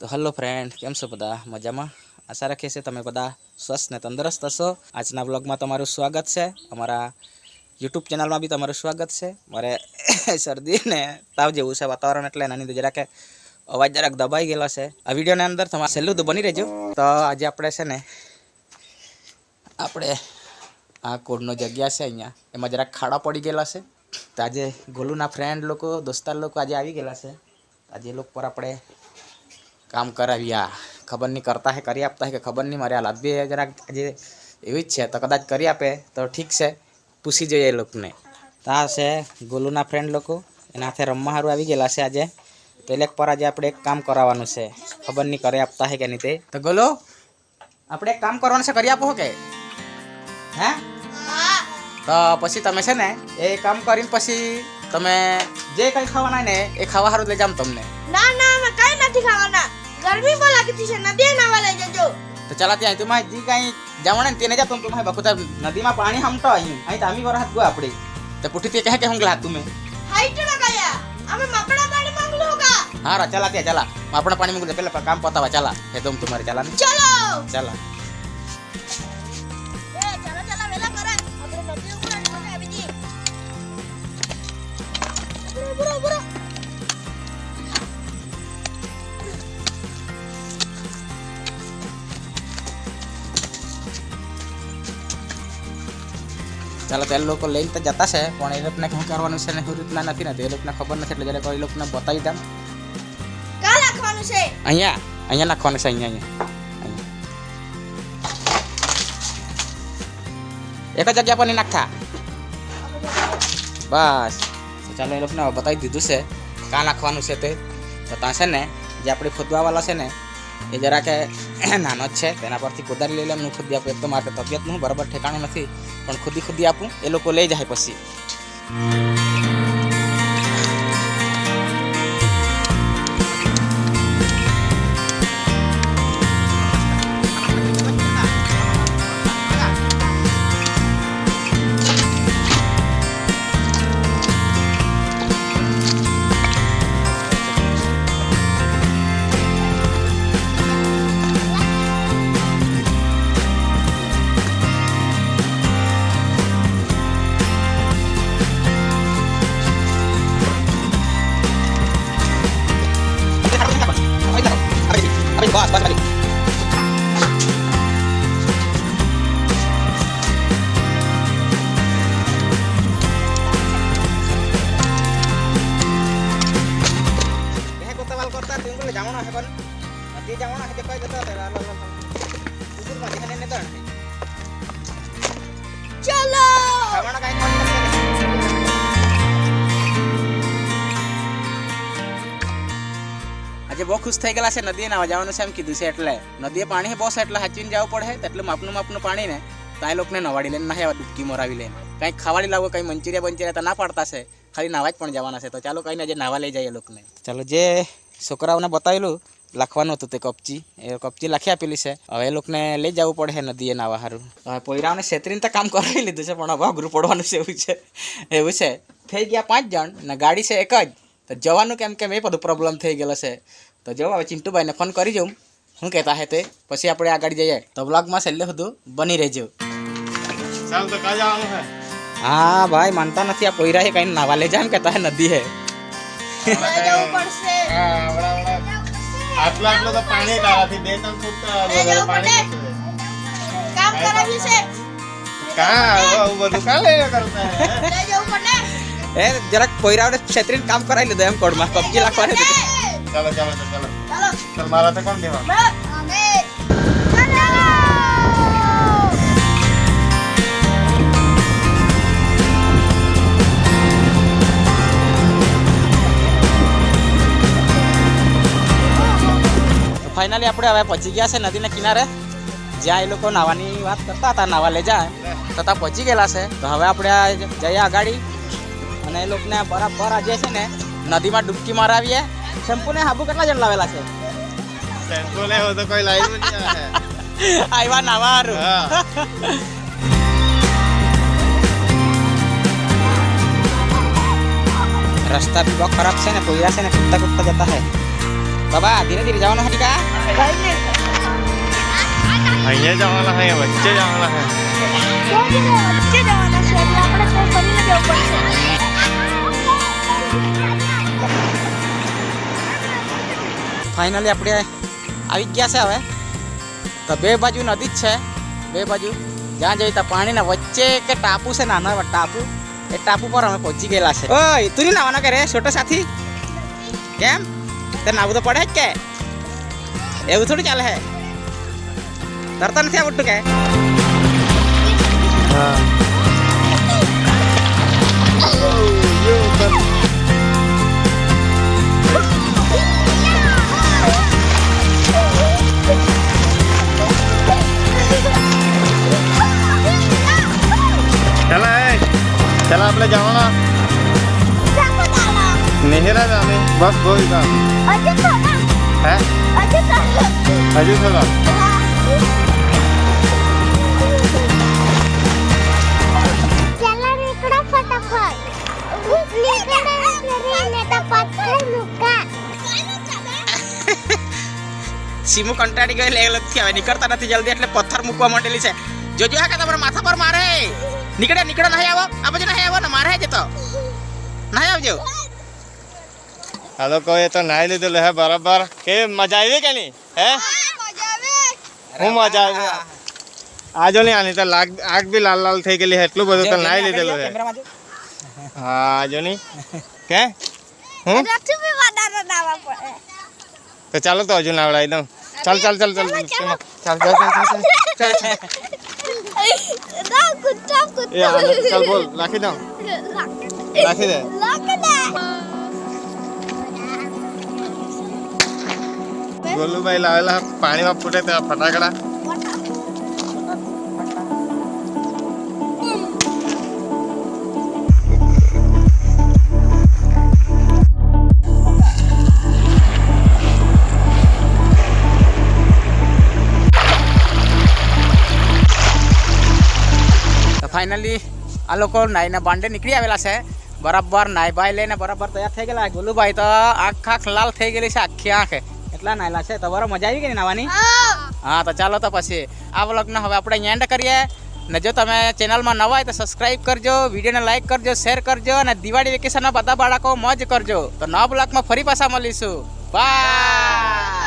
તો hello friend, કેમ છો બધા? મજામાં? આશા રાખીએ છીએ તમે બધા સ્વસ્થ ને તંદુરસ્ત હશો. આજના બ્લોગમાં તમારું સ્વાગત છે. અમારા યુટ્યુબ ચેનલમાં બી તમારું સ્વાગત છે. મારે શરદી ને તાવ જેવું છે વાતાવરણ, એટલે એના લીધે જરાક અવાજ જરાક દબાઈ ગયેલો છે. આ વિડીયોની અંદર તમારે છેલ્લું તો બની રહેજો. તો આજે આપણે છે ને આપણે આ કોડનો જગ્યા છે અહીંયા, એમાં જરાક ખાડા પડી ગયેલા છે. તો આજે ગોલુના ફ્રેન્ડ લોકો, દોસ્તાર લોકો આજે આવી ગયેલા છે. આજે એ લોકો પર આપણે કામ કરાવ્યા. ખબર નહીં કરતા હે કરી આપતા હે કે ખબર નહીં. મારે હાલત બી જરાક આજે એવી જ છે, તો કદાચ કરી આપે તો ઠીક છે. પૂછી જોઈએ એ લોકોને. તો આ છે ગોલુના ફ્રેન્ડ લોકો, એના હાથે રમવા સારું આવી ગયેલા છે આજે. તો એ લોકો પર આજે આપણે એક કામ કરાવવાનું છે. ખબર નહીં કરી આપતા હે કે નહીં તે. તો ગોલો, આપણે એક કામ કરવાનું છે, કરી આપો કે હે? તો પછી તમે છે ને એ કામ કરીને પછી તમે જે કંઈ ખાવાના ને એ ખાવા સારું લઈ જામ તમને. ના ના, અમે કઈ નથી ખાવાના. ગરમી બહુ લાગતી છે, નદી નાવા લઈ જજો. તો ચાલા ત્યાં તું જી કઈ જમણે તેને જા તું બખુતા નદીમાં પાણી હમતો અહીં તામી વરસાદ ગયો આપણે. તો પુઠી તે કહે કે હું ગલા તું હાઈટ ના ગયા. અમે મપડા પાણી માંગલો હોગા. હા રા ચાલા ત્યાં ચાલા આપણે પાણી મૂકી પેલા કામ પતાવા ચાલા એકદમ તમારે ચાલા ને ચલો ચાલા. એ ચલો ચલો વેલા કરે. આપણે નદી ઉપર આવી જી. બરો બરો ચાલો તો એ લોકો લઈને તો જતા છે, પણ એ લોકોને શું કરવાનું છે ને શું રીતના નથી ને એ લોકોને ખબર નથી, એટલે જયારે એ લોકોને બતાવી દઉં. કા રાખવાનું છે? અહીંયા અહીંયા નાખવાનું છે. અહીંયા એક જ જગ્યા પર નહીં નાખતા બસ. તો ચાલો એ લોકોને બતાવી દીધું છે કાં નાખવાનું છે તે. તો ત્યાં છે ને જે આપણે ખોદવાવાળા છે ને એ જરા કે નાનો જ છે, તેના પરથી કોદારી લઈ લે હું ખોદી આપું. એક તો મારે તબિયતનું બરાબર ઠેકાણું નથી, પણ ખોદી આપું એ લોકો લઈ જાય પછી. Bos, balik. Kota tunggu le jangan apa kan? Nanti jangan aja kau jatuh terlalu lama. Ukur mati kan ini tuh. ચલો Kamu nak kain આજે બહુ ખુશ થઈ ગયેલા છે. નદીએ નાવા જવાનું છે એમ કીધું છે, એટલે નદીએ પાણી બહુ છે એટલે હાચવીને જવું પડે. એટલે માપનું પાણી ને તો એ લોકોને નવાડી લઈને નાહ્યા ડૂબકી મોરાવી લઈને કંઈક ખાવાડી લાવો, કંઈ મંચુરિયા તો ના પાડતા છે, ખાલી નાવા જ પણ જવાના છે. તો ચાલો કંઈને આજે નાવા લઈ જાય એ લોકોને. ચાલો જે છોકરાઓને બતાવેલું લખવાનું હતું તે કપચી લખી આપેલી છે. હવે એ લોકોને લઈ જવું પડે નદીએ નાવા સારું. હવે પોયરાઓને છેતરીને તો કામ કરાવી લીધું છે, પણ હવે અઘરું પડવાનું છે એવું છે. થઈ ગયા 5 જણ ને ગાડી છે એક જ. તો જવાનું કેમ એ બધું પ્રોબ્લેમ થઈ ગયેલો છે. તો જો હવે ચિંટુભાઈને ફોન કરી જાઉં શું કહેતા હે તે, પછી આપણે આગળ જઈએ. તો બ્લોગમાં છેલ્લે સુધી બની રહેજો. હા ભાઈ, માનતા નથી. આ પોયરા હે કઈ નાવા લઈ જાય એમ કહેતા હે નદી હે. જવું પડશે. આટલા તો પાણી તારાથી 2-3 ફૂટ પાણી કામ કરાવ્યું છે. કા બધું કાલે કરતા હે. લઈ જવું પડે. એ જરાક પોયરાઓને છેતરીને કામ કરાવી લીધું એમ કોડમાં કબજી લખવાની હતી. ચાલો ચાલ મારા તો કોણ દેવા. અમે ફાઇનલી આપણે હવે પહોંચી ગયા છે નદીના કિનારે, જ્યાં એ લોકો નાવાની વાત કરતા હતા, નાવા લઈ જાય તો ત્યાં પહોંચી ગયેલા છે. તો હવે આપણે જઈએ આગાડી અને એ લોકોને બરાબર આજે છે ને નદીમાં ડૂબકી મારાવીએ. શેમ્પુ ને સાબુ કેટલા જણ લાવેલા છે? શેમ્પુ લેવો તો કોઈ લાવ્યું નહીં. આવ્યા નાવા હારું. रास्ता भी बहुत खराब से ना, कोयला से ना कुत्ता कुत्ता जाता है। બાબા ધીરે ધીરે જવાનું હરિકા. અહીંયા જવાના હે વચ્ચે જવાના હે વચ્ચે જવાના છે એટલે આપણે તો ફરીને જવું પડશે. ફાઇનલી આપણે આવી ગયા છે હવે. તો બે બાજુ નદી જ છે, બે બાજુ જ્યાં જઈએ ત્યાં પાણીના વચ્ચે કે ટાપુ છે, નાનો એવો ટાપુ. એ ટાપુ પર અમે પહોંચી ગયેલા છે. ઓય તું નહીં નાવાનો કે રે છોટો સાથી? કેમ તે નાવું તો પડે જ કે? એવું થોડું ચાલે હે? તરતા નથી આવડતું કે? चला आपल्या जवाना नेहरा जाणे बस बोल का है अजून थोडा चला रे इकडं फटाफट. સીમુ કંટાળી ગઈ એટલે નથી હવે નીકળતા નથી જલ્દી એટલે પથ્થર મૂકવા માંડેલી છે. જોજો આ કે તમારા માથા પર મારે. નીકળે નહીં આવો, આ બાજુ નહીં આવો ને મારે જતો નહીં આવજો. આ લોકો એ તો નાઈ લીધેલું હે બરાબર. કે મજા આવી કે નહીં હે? હું મજા આવી. આજો નહીં આની તો આગ બી લાલ લાલ થઈ ગયેલી હે એટલું બધું તો નાઈ લીધેલું હે. હા આજો નહીં કે હું તો ચાલો તો હજુ નાવડાવી દઉં. ચાલ ચાલ ચાલ ચાલ ચાલ ચાલ ચાલ ચાલ ચાલ બોલ રાખી દઉં રાખી દે. ગોલુભાઈ લાવેલા પાણીમાં ફૂટે તો ફટાકડા. ફાઇનલી આ લોકો નાઈને બાંડે નીકળી આવેલા છે. બરાબર નાઈ બાઈ લઈને બરાબર તૈયાર થઈ ગયેલા. ગોલુભાઈ તો આંખ લાલ થઈ ગયેલી છે, આખી આંખ એટલા નાયેલા છે. તો બરાબર મજા આવી ગઈ નાવાની? હા તો ચાલો તો પછી આ વ્લોગનો હવે આપણે એન્ડ કરીએ. ને જો તમે ચેનલમાં નવા હોય તો સબસ્ક્રાઈબ કરજો, વિડીયોને લાઈક કરજો, શેર કરજો અને દિવાળી વેકેશનમાં બધા બાળકો મોજ કરજો. તો નવા બ્લોગમાં ફરી પાછા મળીશું. બાય.